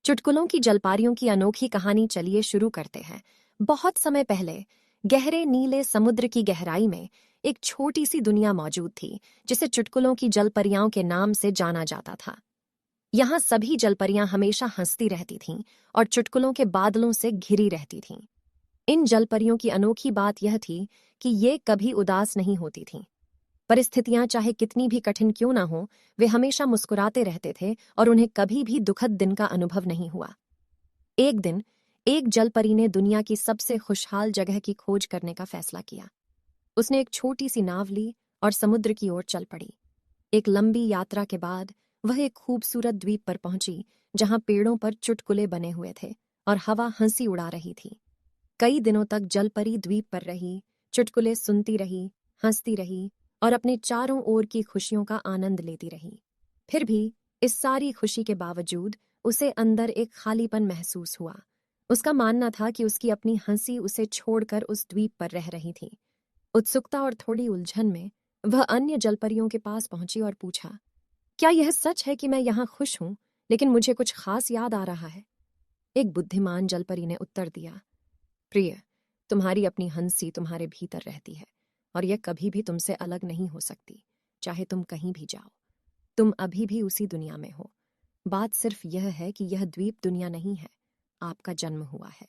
चुटकुलों की जलपारियों की अनोखी कहानी चलिए शुरू करते हैं। बहुत समय पहले गहरे नीले समुद्र की गहराई में एक छोटी सी दुनिया मौजूद थी जिसे चुटकुलों की जलपरियां के नाम से जाना जाता था। यहाँ सभी जलपरियां हमेशा हंसती रहती थीं और चुटकुलों के बादलों से घिरी रहती थीं। इन जलपरियों की अनोखी बात यह थी कि ये कभी उदास नहीं होती थीं। परिस्थितियां चाहे कितनी भी कठिन क्यों ना हो, वे हमेशा मुस्कुराते रहते थे और उन्हें कभी भी दुखद दिन का अनुभव नहीं हुआ। एक दिन एक जलपरी ने दुनिया की सबसे खुशहाल जगह की खोज करने का फैसला किया। उसने एक छोटी सी नाव ली और समुद्र की ओर चल पड़ी। एक लंबी यात्रा के बाद वह एक खूबसूरत द्वीप पर पहुंची जहां पेड़ों पर चुटकुले बने हुए थे और हवा हंसी उड़ा रही थी। कई दिनों तक जलपरी द्वीप पर रही, चुटकुले सुनती रही, हंसती रही और अपने चारों ओर की खुशियों का आनंद लेती रही। फिर भी इस सारी खुशी के बावजूद उसे अंदर एक खालीपन महसूस हुआ। उसका मानना था कि उसकी अपनी हंसी उसे छोड़कर उस द्वीप पर रह रही थी। उत्सुकता और थोड़ी उलझन में वह अन्य जलपरियों के पास पहुंची और पूछा, क्या यह सच है कि मैं यहाँ खुश हूं, लेकिन मुझे कुछ खास याद आ रहा है? एक बुद्धिमान जलपरी ने उत्तर दिया, प्रिय, तुम्हारी अपनी हंसी तुम्हारे भीतर रहती है और यह कभी भी तुमसे अलग नहीं हो सकती, चाहे तुम कहीं भी जाओ। तुम अभी भी उसी दुनिया में हो। बात सिर्फ यह है कि यह द्वीप दुनिया नहीं है, आपका जन्म हुआ है।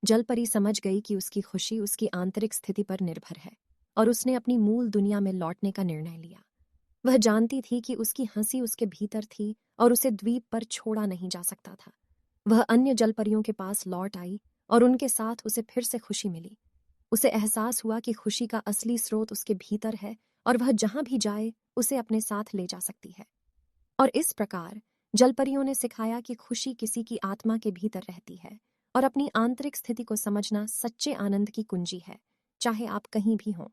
जलपरी समझ गई कि उसकी खुशी उसकी आंतरिक स्थिति पर निर्भर है और उसने अपनी मूल दुनिया में लौटने का निर्णय लिया। वह जानती थी कि उसकी हंसी उसके भीतर थी और उसे द्वीप पर छोड़ा नहीं जा सकता था। वह अन्य जलपरियों के पास लौट आई और उनके साथ उसे फिर से खुशी मिली। उसे एहसास हुआ कि खुशी का असली स्रोत उसके भीतर है और वह जहां भी जाए उसे अपने साथ ले जा सकती है। और इस प्रकार जलपरियों ने सिखाया कि खुशी किसी की आत्मा के भीतर रहती है और अपनी आंतरिक स्थिति को समझना सच्चे आनंद की कुंजी है, चाहे आप कहीं भी हों।